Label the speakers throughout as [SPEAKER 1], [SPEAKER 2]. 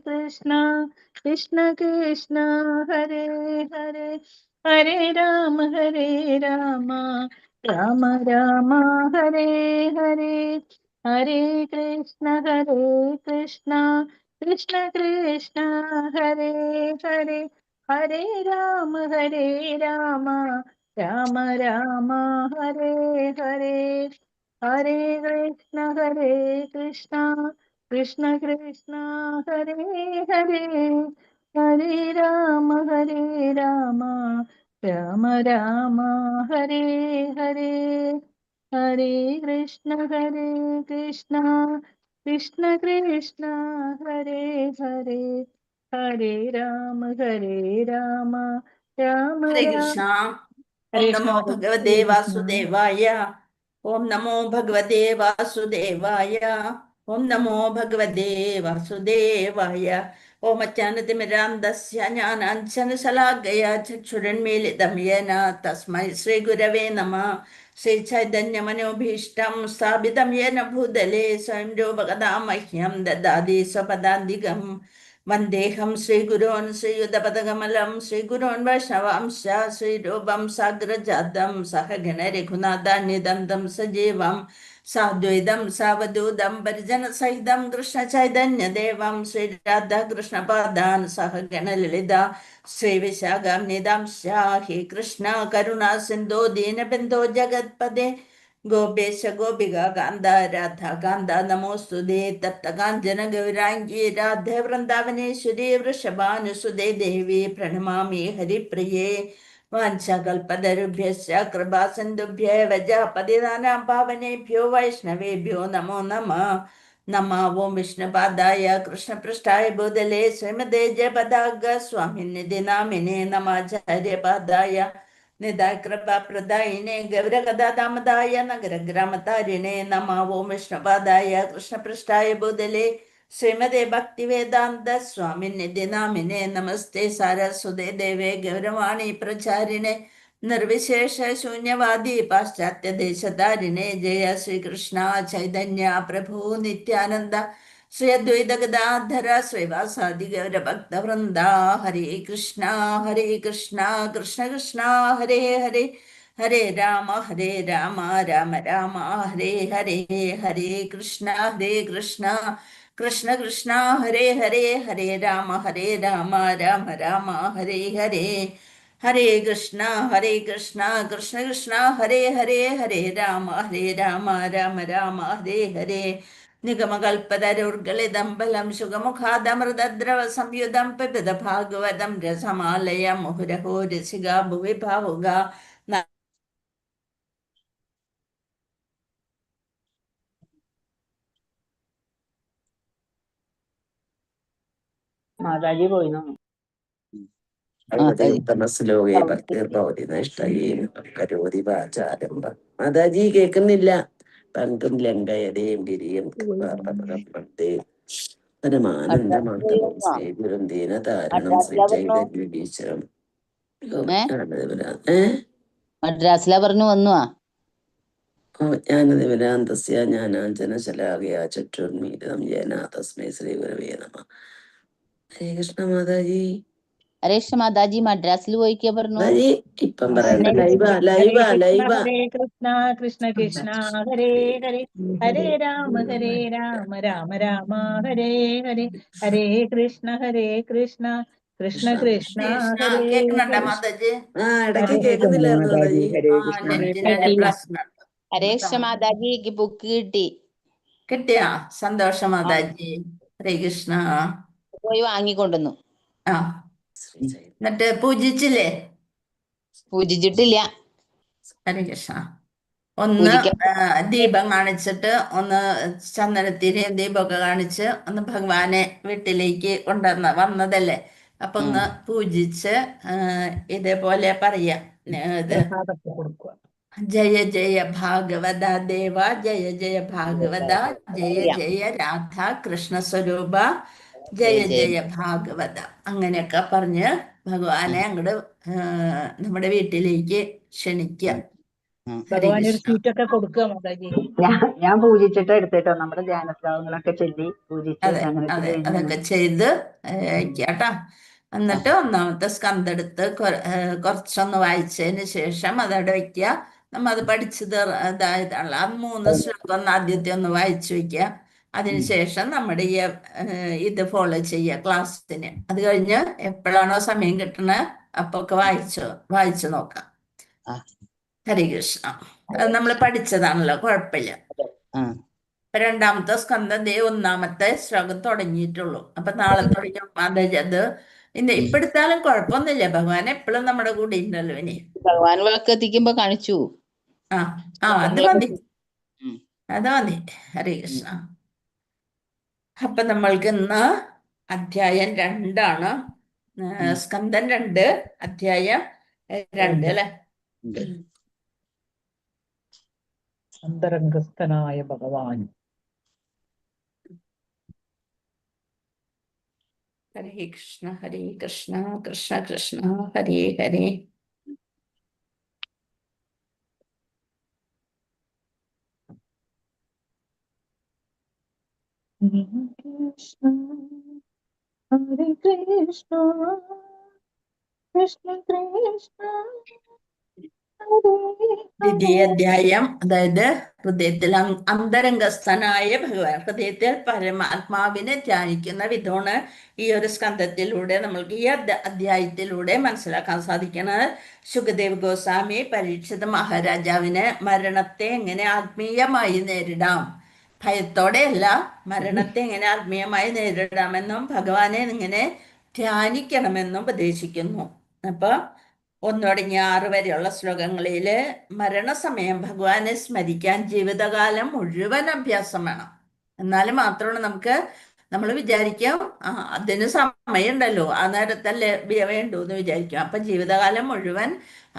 [SPEAKER 1] कृष्ण कृष्ण कृष्ण हरे हरे हरे राम राम राम हरे हरे हरे कृष्ण कृष्ण कृष्ण कृष्ण हरे हरे हरे राम राम राम राम हरे हरे हरे कृष्ण कृष्ण कृष्ण हरे हरे हरे राम राम राम राम हरे हरे हरे कृष्ण कृष्ण कृष्ण कृष्ण हरे हरे हरे राम राम राम
[SPEAKER 2] ഹരേ
[SPEAKER 1] राम
[SPEAKER 2] കൃഷ്ണ. ഓം
[SPEAKER 1] हरे कृष्ण
[SPEAKER 2] നമോ
[SPEAKER 1] माता जी,
[SPEAKER 2] ഭഗവതേ
[SPEAKER 1] हरे कृष्ण
[SPEAKER 2] വാസുദേവായ. ഓം നമോ ഭഗവതേ വാസുദേവായ. ഓം നമോ ഭഗവതേ വാസുദേവായ. ഓം അജ്ഞാനതിമിരാന്തസ്യ ജ്ഞാനാഞ്ജനശലാകയാ ചക്ഷുരന്മീലിതം യേന തസ്മൈ ശ്രീഗുരവേ നമഃ. ശ്രീചൈതന്യമനോഭീഷ്ടം സ്ഥാപിതം യേന ഭൂതലേ സ്വയം രൂപകഥാ മഹ്യം ദദാതി സ്വപദാന്തികം. വന്ദേഹം ശ്രീഗുരോൻ ശ്രീയുതപദകമലം ശ്രീഗുരോൻ വൈഷ്ണവാംശ ശ്രീരൂപം സാഗ്രജാതം സഹഗണ രഘുനാഥാന്യദന്തം സജീവം സാദ്വൈതം സാവധൂതം പരിജനസഹിതം കൃഷ്ണചൈതന്യദേവം ശ്രീരാധാകൃഷ്ണപാദാൻ സഹഗണ ലളിത ശ്രീവിശാഖാന്യദംശ. ഹേ കൃഷ്ണ കരുണാ സിന്ധോ ദീനബന്ധോ ജഗത്പദേ ഗോപേശ ഗോപിക കാന്ത രാധ കാന്ത നമോസ്തുതേ. തപ്തകാഞ്ചന ഗൗരാംഗി രാധേ വൃന്ദാവനേശ്വരി വൃഷഭാനുസുതേ ദേവി പ്രണമാമി ഹരിപ്രിയേ. വാഞ്ചകൽപതരുഭ്യശ്ച കൃപാസിന്ധുഭ്യൈവ പതിതാനാം പാവനേഭ്യോ വൈഷ്ണവേഭ്യോ നമോ നമഃ. നമോ ഓം വിഷ്ണുപാദായ കൃഷ്ണപൃഷ്ഠായ ഭൂതലേ ശ്രീമതേ ജയപതാക സ്വാമിനിധി നാമിനേ നമാചാര്യപാദായ നിതായ കൃപാപ്രദായിനെ ഗൗരകഥാമതായ നഗരഗ്രാമതാരിണേ നമോ ഓം വിഷ്ണുപാദായ കൃഷ്ണപൃഷ്ഠായ ഭൂതലേ ശ്രീമതേ ഭക്തിവേദാന്ത സ്വാമിനിധി നാമിനെ നമസ്തേ സാരസ്വതേ ദേവേ ഗൗരവാണി പ്രചാരിണേ നിർവിശേഷ ശൂന്യവാദി പാശ്ചാത്യ ദേശധാരിണേ. ജയ ശ്രീകൃഷ്ണ ചൈതന്യ പ്രഭു നിത്യാനന്ദ ശ്രീ അദ്വൈത ഗദാധര ശ്രീവാസാദി ഗൗരഭക്തവൃന്ദ. ഹരേ കൃഷ്ണ കൃഷ്ണ കൃഷ്ണ ഹരേ ഹരേ ഹരേ രാമ രാമ രാമ ഹരേ ഹരേ. ഹരേ കൃഷ്ണ കൃഷ്ണ കൃഷ്ണ കൃഷ്ണ ഹരേ ഹരേ ഹരേ രാമ രാമ രാമ ഹരേ ഹരേ. ഹരേ കൃഷ്ണ കൃഷ്ണ കൃഷ്ണ ഹരേ ഹരേ ഹരേ രാമ രാമ രാമ ഹരേ ഹരേ. നിഗമകൽപ്പതരുർഗളിതം ശുഗമുഖാദമൃതദ്രവ സംയുതം പിബിത ഭാഗവതം രസമാലയ മുഹുരഹോ രസിക ഭുവി ഭാവുക.
[SPEAKER 1] माताजी कोई ना
[SPEAKER 3] ശ്ലോകേ ഭക്തിർഭവതി നഷ്ടയേന കരോതി വാചാരംഭം. മാതാജി കേൾക്കുന്നില്ല. പങ്കും ലങ്കയതേം ഗിരിയം പരമാനന്ദമാധവം ശ്രീഗുരും ദീനതാരണം ശ്രീചൈതന്യീശ്വരം.
[SPEAKER 4] മദ്രാസില പറഞ്ഞു വന്നു.
[SPEAKER 3] ജ്ഞാനദിവരാന്തസ്യ ജ്ഞാനാഞ്ജനശലാകയാ ചക്ഷുർമീലിതം യേന തസ്മൈ ശ്രീഗുരവേ നമഃ. ഹരേ കൃഷ്ണ മാതാജി.
[SPEAKER 4] ഹരേ കൃഷ്ണ മാതാജി മദ്രാസിൽ പോയിക്കാ പറഞ്ഞു.
[SPEAKER 3] ഇപ്പം പറയണ്ട.
[SPEAKER 1] हरे कृष्ण कृष्ण कृष्ण हरे हरे हरे राम राम राम हरे हरे हरे कृष्ण कृष्ण कृष्ण हरे
[SPEAKER 2] കേൾക്കുന്നുണ്ടോ മാതാജി?
[SPEAKER 3] ഇടയ്ക്ക് കേൾക്കുന്നില്ലായിരുന്നു മാതാജി.
[SPEAKER 2] നെറ്റിന്റെ പ്രശ്നം.
[SPEAKER 4] ഹരേ കൃഷ്ണ മാതാജിക്ക് ബുക്ക് കിട്ടി.
[SPEAKER 2] കിട്ടിയാ? സന്തോഷം മാതാജി. ഹരേ കൃഷ്ണ.
[SPEAKER 4] പോയി വാങ്ങിക്കൊണ്ടുവന്നു.
[SPEAKER 2] ആ, എന്നിട്ട് പൂജിച്ചില്ലേ?
[SPEAKER 4] പൂജിച്ചിട്ടില്ല.
[SPEAKER 2] ഹരേ കൃഷ്ണ. ഒന്ന് ദീപം കാണിച്ചിട്ട്, ഒന്ന് ചന്ദനത്തിരിയും ദീപമൊക്കെ കാണിച്ച്, ഒന്ന് ഭഗവാനെ വീട്ടിലേക്ക് വന്നതല്ലേ, അപ്പൊ ഒന്ന് പൂജിച്ച് ഇതേപോലെ പറയാം. ജയ ജയ ഭാഗവത ദേവ, ജയ ജയ ഭാഗവത, ജയ ജയ രാധ കൃഷ്ണ സ്വരൂപ, ജയ ജയ ഭാഗവത, അങ്ങനെയൊക്കെ പറഞ്ഞ് ഭഗവാനെ അങ്ങോട്ട് നമ്മുടെ വീട്ടിലേക്ക് ക്ഷണിക്കുക.
[SPEAKER 1] ഭഗവാൻ ഒരു
[SPEAKER 2] കൃഷ്ണ.
[SPEAKER 1] സ്വീറ്റൊക്കെ കൊടുക്കുക മാതാജി.
[SPEAKER 5] ഞാൻ പൂജിച്ചിട്ട് എടുത്തിട്ടോ നമ്മുടെ ധ്യാനശ്ലോകങ്ങളൊക്കെ ചൊല്ലി പൂജിച്ച്
[SPEAKER 2] അതെ
[SPEAKER 5] അങ്ങനെ
[SPEAKER 2] അതെ അതൊക്കെ ചെയ്ത് കേട്ടാ. എന്നിട്ട് ഒന്നാമത്തെ സ്കന്ധം എടുത്ത് കുറച്ചൊന്ന് വായിച്ചതിന് ശേഷം അതവിടെ വെക്കുക. നമ്മ അത് പഠിച്ചത് ഇതായതാണല്ലോ. ആ 3 ശ്ലോകം ഒന്ന് ആദ്യത്തെ ഒന്ന് വായിച്ചു വെക്കുക. അതിനുശേഷം നമ്മുടെ ഈ ഇത് ഫോളോ ചെയ്യുക ക്ലാസ്സിന്. അത് കഴിഞ്ഞ് എപ്പോഴാണോ സമയം കിട്ടണത് അപ്പൊ ഒക്കെ വായിച്ചു നോക്കാം.
[SPEAKER 4] ആ.
[SPEAKER 2] ഹരേ കൃഷ്ണ. അത് നമ്മൾ പഠിച്ചതാണല്ലോ, കുഴപ്പമില്ല. ഇപ്പൊ 2ാമത്തെ സ്കന്ധം ഒന്നാമത്തെ ശ്ലോകം തുടങ്ങിയിട്ടുള്ളൂ. അപ്പൊ നാളെ തുടങ്ങി മാതാജി അത് ഇപ്പൊ എടുത്താലും കുഴപ്പമൊന്നുമില്ല. ഭഗവാൻ എപ്പോഴും നമ്മുടെ കൂടെ ഉണ്ടല്ലോ. ഇനി
[SPEAKER 4] ഭഗവാൻ വിളക്ക് എത്തിക്കുമ്പോ കാണിച്ചു.
[SPEAKER 2] അത് മതി, അത് മതി. ഹരേ കൃഷ്ണ. അപ്പൊ നമ്മൾക്ക് ഇന്ന് അധ്യായം 2 സ്കന്ധം 2 അധ്യായം 2 അല്ലെ.
[SPEAKER 1] അന്തരംഗസ്ഥനായ ഭഗവാൻ.
[SPEAKER 2] ഹരേ കൃഷ്ണ ഹരേ കൃഷ്ണ കൃഷ്ണ കൃഷ്ണ ഹരേ ഹരേ.
[SPEAKER 1] കൃഷ്ണ ഹരേ കൃഷ്ണ കൃഷ്ണ കൃഷ്ണ
[SPEAKER 2] ദ്വിതീയ അധ്യായം, അതായത് ഹൃദയത്തിൽ അന്തരംഗസ്ഥനായ ഭഗവാൻ, ഹൃദയത്തിൽ പരമാത്മാവിനെ ധ്യാനിക്കുന്ന വിധമാണ് ഈ ഒരു സ്കന്ധത്തിലൂടെ നമ്മൾക്ക് ഈ അധ്യായത്തിലൂടെ മനസ്സിലാക്കാൻ സാധിക്കുന്നത്. ശുകദേവ് ഗോസ്വാമി പരീക്ഷിത മഹാരാജാവിന് മരണത്തെ എങ്ങനെ ആത്മീയമായി നേരിടാം, ഭയത്തോടെയല്ല, മരണത്തെ എങ്ങനെ ആത്മീയമായി നേരിടാമെന്നും ഭഗവാനെ ഇങ്ങനെ ധ്യാനിക്കണമെന്നും ഉപദേശിക്കുന്നു. അപ്പൊ 1 തുടങ്ങി 6 വരെയുള്ള ശ്ലോകങ്ങളിൽ മരണസമയം ഭഗവാനെ സ്മരിക്കാൻ ജീവിതകാലം മുഴുവൻ അഭ്യാസം വേണം. എന്നാലും മാത്രമാണ് നമ്മൾ വിചാരിക്കാം അതിന് സമയമുണ്ടല്ലോ, ആ നേരത്തല്ലേ വേണ്ടൂ എന്ന് വിചാരിക്കും. അപ്പൊ ജീവിതകാലം മുഴുവൻ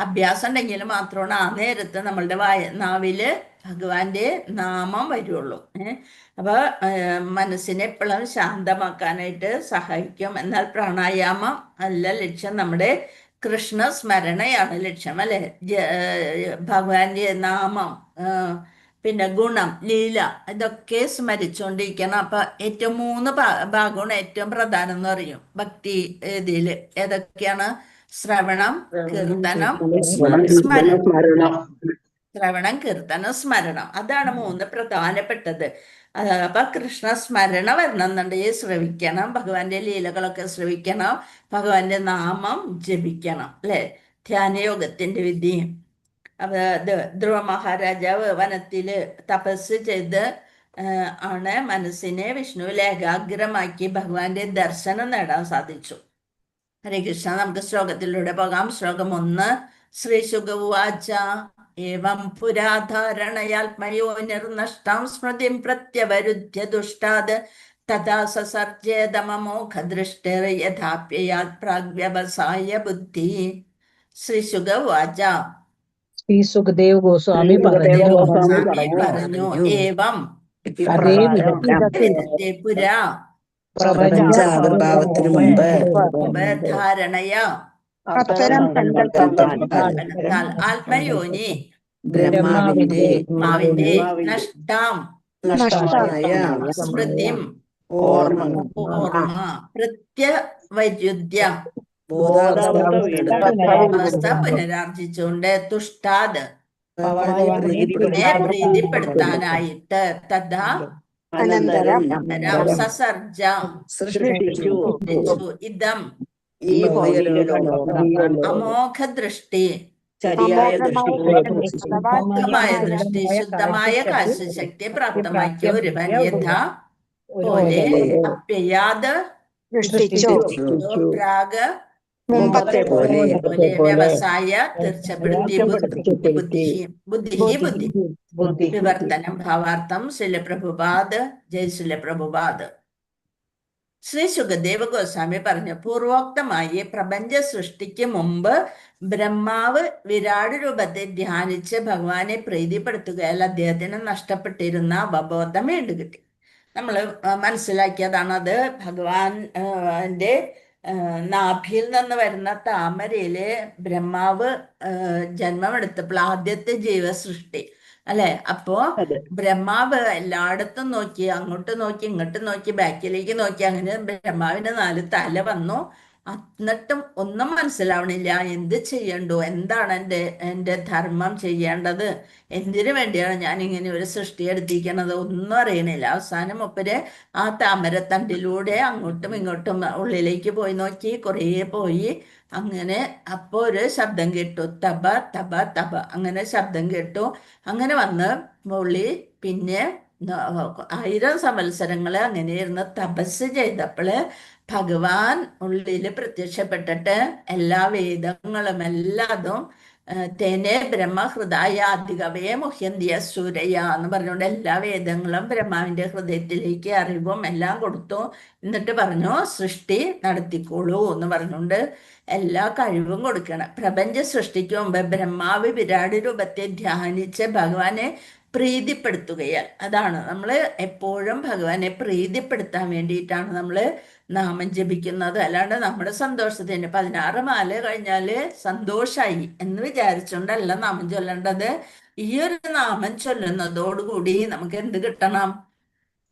[SPEAKER 2] അഭ്യാസം ഉണ്ടെങ്കിൽ മാത്രമാണ് ആ നേരത്ത് നമ്മളുടെ നാവില് ഭഗവാന്റെ നാമം വരുള്ളൂ. അപ്പൊ മനസ്സിനെ എപ്പോഴും ശാന്തമാക്കാനായിട്ട് സഹായിക്കും. എന്നാൽ പ്രാണായാമം അല്ല ലക്ഷ്യം, നമ്മുടെ കൃഷ്ണ സ്മരണയാണ് ലക്ഷ്യം, അല്ലെ. ഭഗവാന്റെ നാമം, പിന്നെ ഗുണം, ലീല, ഇതൊക്കെ സ്മരിച്ചുകൊണ്ടിരിക്കണം. അപ്പൊ ഏറ്റവും 3 ഭാഗമാണ് ഏറ്റവും പ്രധാനം എന്ന് പറയും ഭക്തി ഇതില്. ഏതൊക്കെയാണ്? ശ്രവണം, കീർത്തനം, സ്മരണം. ശ്രവണം, കീർത്തനം, സ്മരണം, അതാണ് 3 പ്രധാനപ്പെട്ടത്. അപ്പൊ കൃഷ്ണ സ്മരണ വരണമെന്നുണ്ടെങ്കിൽ ശ്രവിക്കണം, ഭഗവാന്റെ ലീലകളൊക്കെ ശ്രവിക്കണം, ഭഗവാന്റെ നാമം ജപിക്കണം, അല്ലെ. ധ്യാനയോഗത്തിന്റെ വിധിയും. അപ്പൊ ധ്രുവ മഹാരാജാവ് വനത്തില് തപസ് ചെയ്ത് ആണ് മനസ്സിനെ വിഷ്ണുവിൽ ഏകാഗ്രമാക്കി ഭഗവാന്റെ ദർശനം നേടാൻ സാധിച്ചു. ഹരേ കൃഷ്ണ. നമുക്ക് ശ്ലോകത്തിലൂടെ പോകാം. ശ്ലോകം 1. ശ്രീ ശുകവാച ഏവം പുരാധാരണയാത്മയോ നിർനഷ്ടാം സ്മൃതിം പ്രത്യവരുദ്ധ്യ ദുഷ്ടാത് തഥാ സസർജേതമോഘദൃഷ്ടിർ യഥാപ്യയാത് പ്രാഗ്വ്യവസായ ബുദ്ധി. ശ്രീ ശുകവാച.
[SPEAKER 1] ശ്രീ സുഖദേവ് ഗോസ്വാമി
[SPEAKER 2] പറഞ്ഞു ഏവം
[SPEAKER 1] അതേ വിധത്തിൽ
[SPEAKER 2] പുരാ
[SPEAKER 3] പ്രപഞ്ച ആവിർഭാവത്തിനു മുമ്പ്
[SPEAKER 2] ധാരണയ ആത്മയോനി
[SPEAKER 3] ബ്രഹ്മാവിന്റെ
[SPEAKER 2] നഷ്ടാം സ്മൃതിം ഓർമ്മ പ്രത്യവരുദ്ധ്യ അവസ്ഥ പുനരാർജിച്ചുകൊണ്ട് തുഷ്ടാത് പ്രീതിപ്പെടുത്താനായിട്ട് തഥാ സസർജ ഇതം അമോഘ ദൃഷ്ടി, ശുദ്ധമായ ദൃഷ്ടി, ശുദ്ധമായ കാഴ്ചശക്തി പ്രാപ്തമാക്കിയ ഒരുവൻ യഥാ പോലെ അപ്യയാത് പ്രാഗ്
[SPEAKER 3] മുമ്പത്തെ പോലെ
[SPEAKER 2] വ്യവസായ തീർച്ചപ്പെടുത്തി ബുദ്ധി വിവർത്തനം. ഭാവാർത്ഥം ശ്രീല പ്രഭുപാദ്. ജയ് ശ്രീല പ്രഭുപാദ്. ശ്രീ ശുകദേവ് ഗോസ്വാമി പറഞ്ഞു, പൂർവോക്തമായി പ്രപഞ്ച സൃഷ്ടിക്ക് മുമ്പ് ബ്രഹ്മാവ് വിരാട് രൂപത്തെ ധ്യാനിച്ച് ഭഗവാനെ പ്രീതിപ്പെടുത്തുകയാൽ അദ്ദേഹത്തിന് നഷ്ടപ്പെട്ടിരുന്ന അവബോധം വീണ്ടുകിട്ടി. നമ്മൾ മനസ്സിലാക്കിയതാണത്. ഭഗവാന്റെ നാഭിയിൽ നിന്ന് വരുന്ന താമരയില് ബ്രഹ്മാവ് ജന്മമെടുത്തപ്പോൾ ആദ്യത്തെ ജീവസൃഷ്ടി അല്ലെ. അപ്പോ
[SPEAKER 5] അതെ.
[SPEAKER 2] ബ്രഹ്മാവ് എല്ലായിടത്തും നോക്കി, അങ്ങോട്ട് നോക്കി, ഇങ്ങോട്ട് നോക്കി, ബാക്കിലേക്ക് നോക്കി. അങ്ങനെ ബ്രഹ്മാവിന് 4 തല വന്നു. എന്നിട്ടും ഒന്നും മനസ്സിലാവണില്ല. എന്ത് ചെയ്യണ്ടു, എന്താണ് എൻ്റെ ധർമ്മം ചെയ്യേണ്ടത്, എന്തിനു വേണ്ടിയാണ് ഞാൻ ഇങ്ങനെ ഒരു സൃഷ്ടി എടുത്തിരിക്കണത്, ഒന്നും അറിയണില്ല. അവസാനം മൂപ്പര് ആ താമരത്തണ്ടിലൂടെ അങ്ങോട്ടും ഇങ്ങോട്ടും ഉള്ളിലേക്ക് പോയി നോക്കി, കുറേ പോയി. അങ്ങനെ അപ്പോൾ ഒരു ശബ്ദം കേട്ടു, തബ തബ തബ, അങ്ങനെ ശബ്ദം കേട്ടു. അങ്ങനെ വന്ന് പുള്ളി പിന്നെ 1000 സംവത്സരങ്ങള് അങ്ങനെ ഇരുന്ന് തപസ് ചെയ്തപ്പോള് ഭഗവാൻ ഉള്ളില് പ്രത്യക്ഷപ്പെട്ടിട്ട് എല്ലാ വേദങ്ങളും എല്ലാതും തേനെ ബ്രഹ്മഹൃദായ അധികവേ മുഹ്യന്തിയ സൂരയ എന്ന് പറഞ്ഞുകൊണ്ട് എല്ലാ വേദങ്ങളും ബ്രഹ്മാവിന്റെ ഹൃദയത്തിലേക്ക് അറിവും എല്ലാം കൊടുത്തു. എന്നിട്ട് പറഞ്ഞു സൃഷ്ടി നടത്തിക്കോളൂ എന്ന് പറഞ്ഞുകൊണ്ട് എല്ലാ കഴിവും കൊടുക്കണം. പ്രപഞ്ച സൃഷ്ടിക്ക് മുമ്പ് ബ്രഹ്മാവ് വിരാട് രൂപത്തെ ധ്യാനിച്ച് ഭഗവാനെ പ്രീതിപ്പെടുത്തുകയാൽ, അതാണ് നമ്മൾ എപ്പോഴും ഭഗവാനെ പ്രീതിപ്പെടുത്താൻ വേണ്ടിയിട്ടാണ് നമ്മൾ നാമം ജപിക്കുന്നത്. അല്ലാണ്ട് നമ്മുടെ സന്തോഷത്തിന് 16 മാല കഴിഞ്ഞാല് സന്തോഷായി എന്ന് വിചാരിച്ചുകൊണ്ടല്ല നാമം ചൊല്ലേണ്ടത്. ഈ ഒരു നാമം ചൊല്ലുന്നതോടുകൂടി നമുക്ക് എന്ത് കിട്ടണം?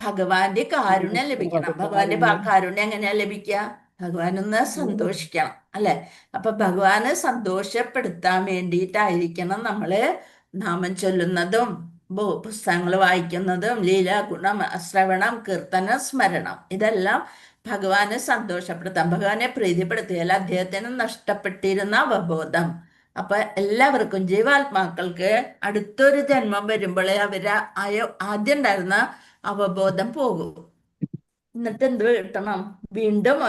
[SPEAKER 2] ഭഗവാന്റെ കാരുണ്യം ലഭിക്കണം. ഭഗവാന്റെ കാരുണ്യം എങ്ങനെയാ ലഭിക്കുക? ഭഗവാനൊന്ന് സന്തോഷിക്കണം അല്ലെ. അപ്പൊ ഭഗവാനെ സന്തോഷപ്പെടുത്താൻ വേണ്ടിയിട്ടായിരിക്കണം നമ്മള് നാമം ചൊല്ലുന്നതും പുസ്തകങ്ങൾ വായിക്കുന്നതും ലീലാഗുണം ശ്രവണം കീർത്തനം സ്മരണം. ഇതെല്ലാം ഭഗവാനെ സന്തോഷപ്പെടുത്താം. ഭഗവാനെ പ്രീതിപ്പെടുത്തിയാൽ അദ്ദേഹത്തിന് നഷ്ടപ്പെട്ടിരുന്ന അവബോധം അപ്പൊ എല്ലാവർക്കും ജീവാത്മാക്കൾക്ക് അടുത്തൊരു ജന്മം വരുമ്പോഴേ ആദ്യം ഉണ്ടായിരുന്ന അവബോധം പോകും. എന്നിട്ട് എന്ത് കിട്ടണം? വീണ്ടും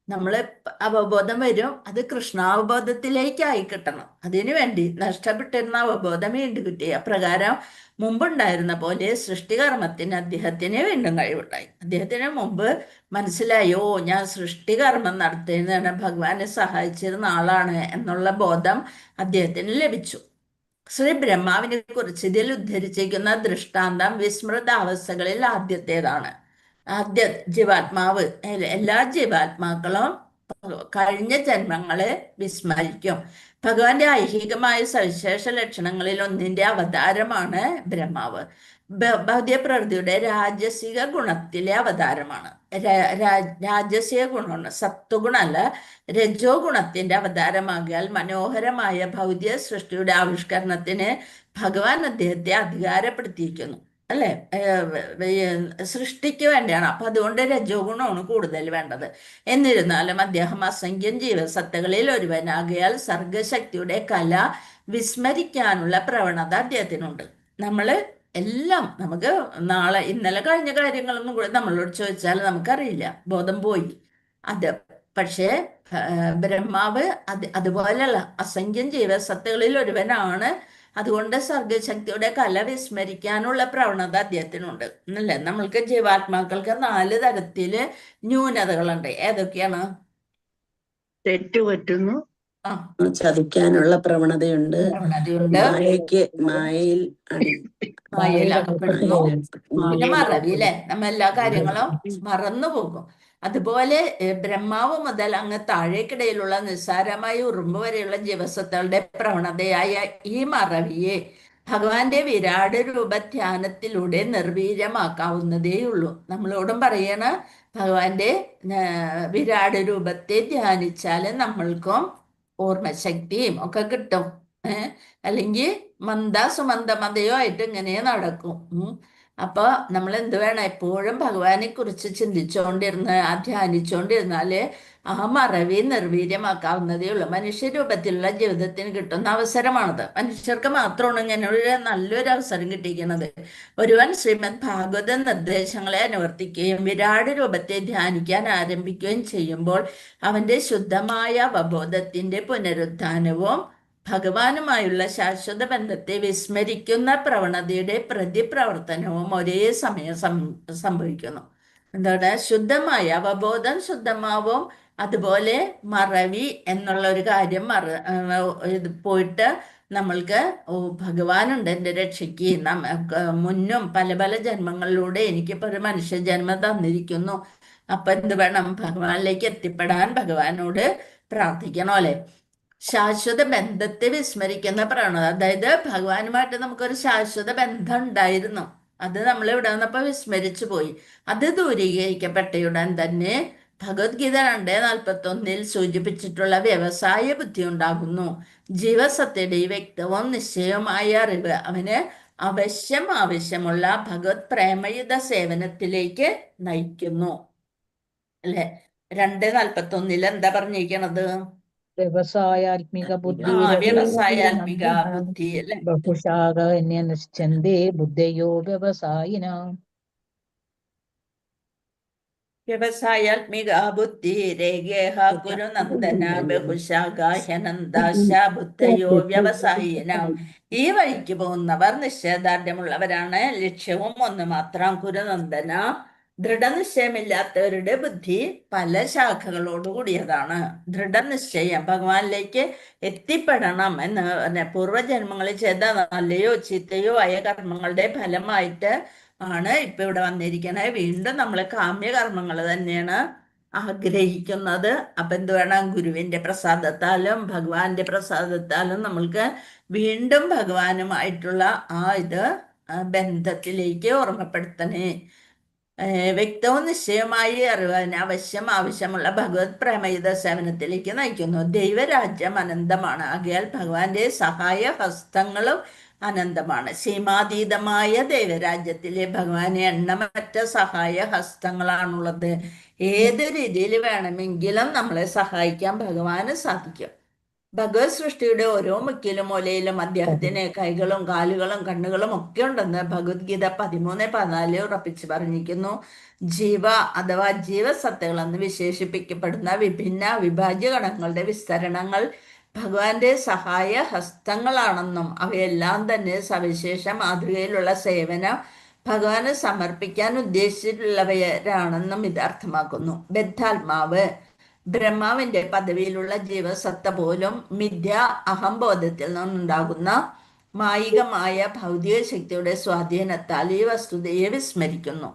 [SPEAKER 2] നമ്മള് അവബോധം വരും. അത് കൃഷ്ണാവബോധത്തിലേക്കായി കിട്ടണം. അതിനു വേണ്ടി നഷ്ടപ്പെട്ടിരുന്ന അവബോധം വീണ്ടും കിട്ടി. അപ്രകാരം മുമ്പുണ്ടായിരുന്ന പോലെ സൃഷ്ടികർമ്മത്തിന് അദ്ദേഹത്തിന് വീണ്ടും കഴിവുണ്ടായി. അദ്ദേഹത്തിന് മുമ്പ് മനസ്സിലായോ ഞാൻ സൃഷ്ടികർമ്മം നടത്തുന്നതാണ്, ഭഗവാനെ സഹായിച്ചിരുന്ന ആളാണ് എന്നുള്ള ബോധം അദ്ദേഹത്തിന് ലഭിച്ചു. ശ്രീ ബ്രഹ്മാവിനെ കുറിച്ച് ഇതിൽ ഉദ്ധരിച്ചിരിക്കുന്ന ദൃഷ്ടാന്തം വിസ്മൃതാവസ്ഥകളിൽ ആദ്യത്തേതാണ്. ആദ്യ ജീവാത്മാവ്, എല്ലാ ജീവാത്മാക്കളും കഴിഞ്ഞ ജന്മങ്ങളെ വിസ്മരിക്കും. ഭഗവാന്റെ ഐഹികമായ സവിശേഷ ലക്ഷണങ്ങളിൽ ഒന്നിന്റെ അവതാരമാണ് ബ്രഹ്മാവ്. ഭൗതിക പ്രകൃതിയുടെ രാജസിക ഗുണത്തിലെ അവതാരമാണ്. രാജസിക ഗുണമാണ്, സത്വഗുണമല്ല, രജോ ഗുണത്തിന്റെ അവതാരമാകിയാൽ മനോഹരമായ ഭൗതിക സൃഷ്ടിയുടെ ആവിഷ്കരണത്തിന് ഭഗവാൻ അദ്ദേഹത്തെ അധികാരപ്പെടുത്തിയിരിക്കുന്നു അല്ലെ. സൃഷ്ടിക്ക് വേണ്ടിയാണ്. അപ്പൊ അതുകൊണ്ട് രജോ ഗുണമാണ് കൂടുതൽ വേണ്ടത്. എന്നിരുന്നാലും അദ്ദേഹം അസംഖ്യം ജീവസത്തകളിൽ ഒരുവനാകിയാൽ സർഗശക്തിയുടെ കല വിസ്മരിക്കാനുള്ള പ്രവണത അദ്ദേഹത്തിനുണ്ട്. നമ്മള് എല്ലാം നമുക്ക് ഇന്നലെ കഴിഞ്ഞ കാര്യങ്ങളൊന്നും കൂടെ നമ്മളോട് ചോദിച്ചാൽ നമുക്കറിയില്ല, ബോധം പോയി. പക്ഷേ ബ്രഹ്മാവ് അതുപോലെയല്ല, അസംഖ്യം ജീവസത്തകളിൽ ഒരുവനാണ്. അതുകൊണ്ട് സർഗശക്തിയുടെ കല വിസ്മരിക്കാനുള്ള പ്രവണത അദ്ദേഹത്തിനുണ്ട് എന്നല്ലേ. നമ്മൾക്ക് ജീവാത്മാക്കൾക്ക് 4 തരത്തില് ന്യൂനതകളുണ്ട്. ഏതൊക്കെയാണ്?
[SPEAKER 3] തെറ്റുപറ്റുന്നു, ചതിക്കാനുള്ള പ്രവണതയുണ്ട്, മായയിൽ
[SPEAKER 2] അകപ്പെടുന്നു, പിന്നെ മറവി അല്ലെ. നമ്മ എല്ലാ കാര്യങ്ങളും മറന്നു പോകും. അതുപോലെ ബ്രഹ്മാവ് മുതൽ അങ്ങ് താഴേക്കിടയിലുള്ള നിസ്സാരമായ ഉറുമ്പ് വരെയുള്ള ജീവസത്തകളുടെ പ്രവണതയായ ഈ മറവിയെ ഭഗവാന്റെ വിരാട് രൂപ ധ്യാനത്തിലൂടെ നിർവീര്യമാക്കാവുന്നതേയുള്ളൂ. നമ്മളോടും പറയണ ഭഗവാന്റെ വിരാട് രൂപത്തെ ധ്യാനിച്ചാൽ നമ്മൾക്കും ഓർമ്മശക്തിയും ഒക്കെ കിട്ടും. അല്ലെങ്കിൽ സുമന്ദമതയോ ആയിട്ട് ഇങ്ങനെ നടക്കും. അപ്പൊ നമ്മൾ എന്ത് വേണം? എപ്പോഴും ഭഗവാനെ കുറിച്ച് ചിന്തിച്ചുകൊണ്ടിരുന്ന് ധ്യാനിച്ചുകൊണ്ടിരുന്നാല് ആ മറവി നിർവീര്യമാക്കാവുന്നതേ ഉള്ളൂ. മനുഷ്യരൂപത്തിലുള്ള ജീവിതത്തിന് കിട്ടുന്ന അവസരമാണത്. മനുഷ്യർക്ക് മാത്രമാണ് ഇങ്ങനെ ഒരു നല്ലൊരു അവസരം കിട്ടിയിരിക്കുന്നത്. ഒരുവൻ ശ്രീമദ് ഭാഗവത നിർദ്ദേശങ്ങളെ അനുവർത്തിക്കുകയും വിരാട് രൂപത്തെ ധ്യാനിക്കാൻ ആരംഭിക്കുകയും ചെയ്യുമ്പോൾ അവന്റെ ശുദ്ധമായ അവബോധത്തിന്റെ പുനരുത്ഥാനവും ഭഗവാനുമായുള്ള ശാശ്വത ബന്ധത്തെ വിസ്മരിക്കുന്ന പ്രവണതയുടെ പ്രതിപ്രവർത്തനവും ഒരേ സമയം സംഭവിക്കുന്നു. എന്താണ്? ശുദ്ധമായ അവബോധം ശുദ്ധമാവും, അതുപോലെ മറവി എന്നുള്ള ഒരു കാര്യം പോയിട്ട് നമ്മൾക്ക് ഭഗവാനുണ്ട് എൻ്റെ രക്ഷയ്ക്ക്, മുന്നും പല പല ജന്മങ്ങളിലൂടെ എനിക്കിപ്പോൾ ഒരു മനുഷ്യ ജന്മം തന്നിരിക്കുന്നു അപ്പൊ എന്ത് വേണം? ഭഗവാനിലേക്ക് എത്തിപ്പെടാൻ ഭഗവാനോട് പ്രാർത്ഥിക്കണം അല്ലെ. ശാശ്വത ബന്ധത്തെ വിസ്മരിക്കുന്ന പ്രവണത, അതായത് ഭഗവാനുമായിട്ട് നമുക്കൊരു ശാശ്വത ബന്ധം ഉണ്ടായിരുന്നു, അത് നമ്മൾ ഇവിടെ വന്നപ്പോ വിസ്മരിച്ചു പോയി. അത് ദൂരീകരിക്കപ്പെട്ടയുടൻ തന്നെ ഭഗവത്ഗീത 2:41 സൂചിപ്പിച്ചിട്ടുള്ള വ്യവസായ ബുദ്ധി ഉണ്ടാകുന്നു. ജീവസത്തയുടെ വ്യക്തവും നിശ്ചയവുമായ അറിവ് അവന് ആവശ്യമുള്ള ഭഗവത് പ്രേമയുത സേവനത്തിലേക്ക് നയിക്കുന്നു അല്ലെ. 2:41 എന്താ പറഞ്ഞിരിക്കണത്?
[SPEAKER 1] വ്യവസായാത്മിക ബുദ്ധി
[SPEAKER 2] വ്യവസായാത്മിക ബുദ്ധി അല്ലെ.
[SPEAKER 1] ബഹുശാഖ നിശ്ചന്തേ ബുദ്ധയോ വ്യവസായിന.
[SPEAKER 2] വ്യവസായാത്മിക ബുദ്ധി രേഖേഹ കുരുനന്ദന ബഹുശാഖാഹ്യനന്ദാശ ബുദ്ധയോ വ്യവസായിന. ഈ വഴിക്ക് പോകുന്നവർ നിശ്ചയദാർഢ്യമുള്ളവരാണ്. ലക്ഷ്യവും ഒന്ന് മാത്രം. കുരുനന്ദന, ദൃഢനിശ്ചയമില്ലാത്തവരുടെ ബുദ്ധി പല ശാഖകളോട് കൂടിയതാണ്. ദൃഢനിശ്ചയം ഭഗവാനിലേക്ക് എത്തിപ്പെടണം എന്ന് പറഞ്ഞ പൂർവ്വജന്മങ്ങളിൽ ചെയ്ത നല്ലയോ ചീത്തയോ ആയ കർമ്മങ്ങളുടെ ഫലമായിട്ട് ആണ് ഇപ്പൊ ഇവിടെ വന്നിരിക്കണേ. വീണ്ടും നമ്മൾ കാമ്യകർമ്മങ്ങൾ തന്നെയാണ് ആഗ്രഹിക്കുന്നത്. അപ്പൊ എന്ത് വേണം? ഗുരുവിന്റെ പ്രസാദത്താലും ഭഗവാന്റെ പ്രസാദത്താലും നമ്മൾക്ക് വീണ്ടും ഭഗവാനുമായിട്ടുള്ള ബന്ധത്തിലേക്ക് ഓർമ്മപ്പെടുത്തണേ. വ്യക്തവും നിശ്ചയമായി അറിവിന് ആവശ്യമുള്ള ഭഗവത് പ്രേമയുത സേവനത്തിലേക്ക് നയിക്കുന്നു. ദൈവരാജ്യം അനന്തമാണ്, ആകയാൽ ഭഗവാന്റെ സഹായ ഹസ്തങ്ങളും അനന്തമാണ്. സീമാതീതമായ ദൈവരാജ്യത്തിലെ ഭഗവാനെ എണ്ണമറ്റ സഹായ ഹസ്തങ്ങളാണുള്ളത്. ഏത് രീതിയിൽ വേണമെങ്കിലും നമ്മളെ സഹായിക്കാൻ ഭഗവാന് സാധിക്കും. ഭഗവത് സൃഷ്ടിയുടെ ഓരോ മുക്കിലും മൂലയിലും അദ്ദേഹത്തിന് കൈകളും കാലുകളും കണ്ണുകളും ഒക്കെ ഉണ്ടെന്ന് ഭഗവത്ഗീത 13:14 ഉറപ്പിച്ച് പറഞ്ഞിരിക്കുന്നു. ജീവ അഥവാ ജീവസത്തകൾ എന്ന് വിശേഷിപ്പിക്കപ്പെടുന്ന വിഭിന്ന അവിഭാജ്യ ഗണങ്ങളുടെ വിസ്തരണങ്ങൾ ഭഗവാന്റെ സഹായ ഹസ്തങ്ങളാണെന്നും അവയെല്ലാം തന്നെ സവിശേഷ മാതൃകയിലുള്ള സേവനം ഭഗവാന് സമർപ്പിക്കാൻ ഉദ്ദേശിച്ചിട്ടുള്ളവരാണെന്നും ഇത് അർത്ഥമാക്കുന്നു. ബദ്ധാത്മാവ് ബ്രഹ്മാവിന്റെ പദവിയിലുള്ള ജീവസത്ത പോലും മിഥ്യ അഹംബോധത്തിൽ നിന്നുണ്ടാകുന്ന മായികമായ ഭൗതിക ശക്തിയുടെ സ്വാധീനത്താൽ ഈ വസ്തുതയെ വിസ്മരിക്കുന്നു.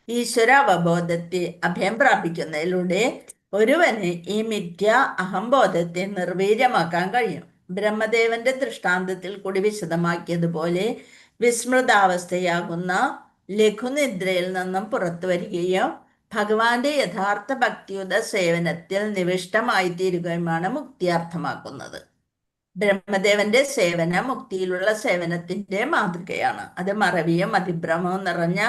[SPEAKER 2] ഈശ്വര അവബോധത്തെ അഭയം പ്രാപിക്കുന്നതിലൂടെ ഒരുവന് ഈ മിഥ്യ അഹംബോധത്തെ നിർവീര്യമാക്കാൻ കഴിയും. ബ്രഹ്മദേവന്റെ ദൃഷ്ടാന്തത്തിൽ കൂടി വിശദമാക്കിയതുപോലെ വിസ്മൃതാവസ്ഥയാകുന്ന ലഘുനിദ്രയിൽ നിന്നും പുറത്തു വരികയോ ഭഗവാന്റെ യഥാർത്ഥ ഭക്തിയുത സേവനത്തിൽ നിവിഷ്ടമായി തീരുകയുമാണ് മുക്തി അർത്ഥമാക്കുന്നത്. ബ്രഹ്മദേവന്റെ സേവനം മുക്തിയിലുള്ള സേവനത്തിന്റെ മാതൃകയാണ്. അത് മറവിയും അതിഭ്രമവും നിറഞ്ഞ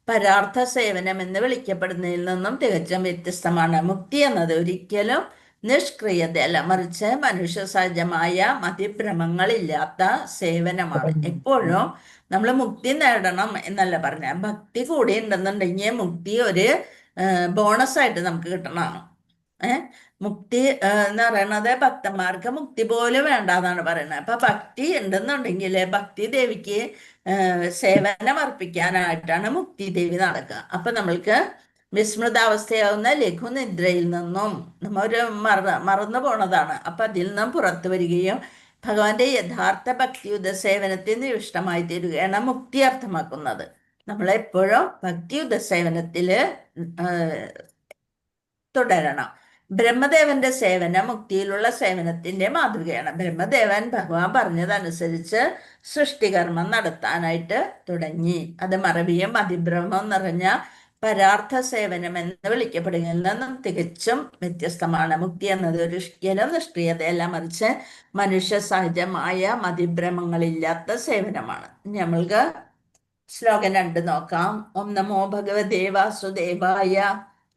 [SPEAKER 2] പരാർത്ഥ സേവനം എന്ന് വിളിക്കപ്പെടുന്നതിൽ നിന്നും തികച്ചും വ്യത്യസ്തമാണ്. മുക്തി എന്നത് ഒരിക്കലും നിഷ്ക്രിയതയല്ല, മറിച്ച് മനുഷ്യ സഹജമായ മതിഭ്രമങ്ങളില്ലാത്ത സേവനമാണ്. എപ്പോഴും നമ്മൾ മുക്തി നേടണം എന്നല്ല പറഞ്ഞ, ഭക്തി കൂടി ഉണ്ടെന്നുണ്ടെങ്കിൽ മുക്തി ഒരു ബോണസായിട്ട് നമുക്ക് കിട്ടണമാണ്. മുക്തി എന്ന് പറയണത് ഭക്തന്മാർക്ക് മുക്തി പോലും വേണ്ടാന്നാണ് പറയുന്നത്. അപ്പൊ ഭക്തി ഉണ്ടെന്നുണ്ടെങ്കിൽ ഭക്തി ദേവിക്ക് സേവനം അർപ്പിക്കാനായിട്ടാണ് മുക്തി ദേവി നടക്കുക. അപ്പൊ നമ്മൾക്ക് വിസ്മൃതാവസ്ഥയാവുന്ന ലഘുനിദ്രയിൽ നിന്നും നമ്മൊരു മറന്നു പോണതാണ്. അപ്പൊ അതിൽ നിന്നും പുറത്തു വരികയും ഭഗവാന്റെ യഥാർത്ഥ ഭക്തിയുത സേവനത്തിൽ നിവിഷ്ടമായി തീരുകയാണ് മുക്തി അർത്ഥമാക്കുന്നത്. നമ്മളെപ്പോഴും ഭക്തിയുത സേവനത്തില് തുടരണം. ബ്രഹ്മദേവന്റെ സേവനം മുക്തിയിലുള്ള സേവനത്തിന്റെ മാതൃകയാണ്. ബ്രഹ്മദേവൻ ഭഗവാൻ പറഞ്ഞതനുസരിച്ച് സൃഷ്ടികർമ്മം നടത്താനായിട്ട് തുടങ്ങി. അത് മറവിയും അതിഭ്രമവും നിറഞ്ഞ പരാർത്ഥ സേവനം എന്ന് വിളിക്കപ്പെടുന്നതിൽ നിന്നും തികച്ചും വ്യത്യസ്തമാണ്. മുക്തി എന്നത് ഒരിക്കലും നിഷ്ക്രിയതയല്ല, മറിച്ച് മനുഷ്യ സഹജമായ മതിഭ്രമങ്ങളില്ലാത്ത സേവനമാണ്. നമ്മൾക്ക് ശ്ലോകം 2 നോക്കാം. ഓം നമോ ഭഗവതേ വാസുദേവായ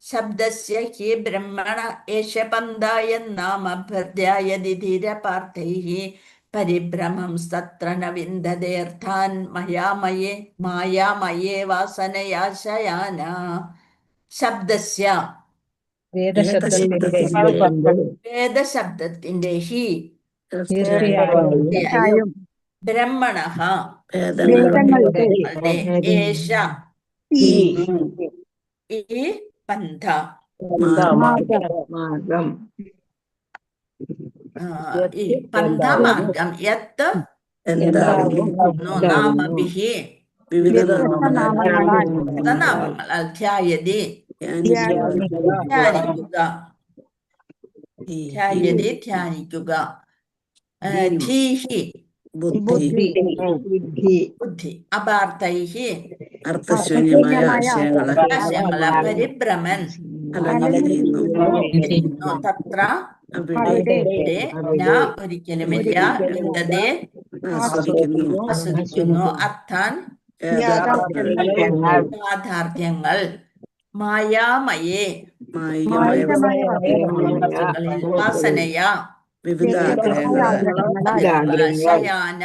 [SPEAKER 2] ശബ്ദസ്യ ഹി ബ്രഹ്മണ ഏഷ പന്ഥായ നാമഭ്യർദ്ധ്യായ ദിധീര പാർത്ഥൈഹി പരിഭ്രമം സത്ര ന വിന്ദതേർത്ഥാൻ മായാമയേ വാസനയാശയാന. ശബ്ദസ്യ വേദശബ്ദത്തിന്റെ ഹി ബ്രഹ്മണഃ ഏഷ ഈ പന്ഥ പന്ഥമാർഗം യത് നാമഭിഹി വിവിധ നാമങ്ങളാൽ ധ്യായതി
[SPEAKER 3] ധ്യാനിക്കുക.
[SPEAKER 2] ധ്യാനിക്കുക.
[SPEAKER 3] ധീഹി,
[SPEAKER 2] ധ്യായതി ധ്യാനിക്കുക. ധീഹി
[SPEAKER 3] ബുദ്ധി,
[SPEAKER 2] ബുദ്ധി. അപാർത്ഥൈഹി
[SPEAKER 3] അർത്ഥശൂന്യമായ ആശയങ്ങളെ
[SPEAKER 2] ആശയങ്ങളെ പരിഭ്രമൻ
[SPEAKER 3] അലഞ്ഞു
[SPEAKER 2] തത്ര
[SPEAKER 3] അവിടെ
[SPEAKER 2] ഇവിടെ ന ഒരിക്കലുമില്ല വിദ്യതേ ആസ്വദിക്കുന്നു അർത്ഥാൻ
[SPEAKER 3] യാഥാർത്ഥ്യങ്ങൾ
[SPEAKER 2] യാഥാർത്ഥ്യങ്ങൾ മായാമയേ
[SPEAKER 3] മായികമായ
[SPEAKER 2] വസ്തുക്കളിൽ വാസനയ
[SPEAKER 3] വിവിധ ആഗ്രഹങ്ങളെ
[SPEAKER 2] ശയാന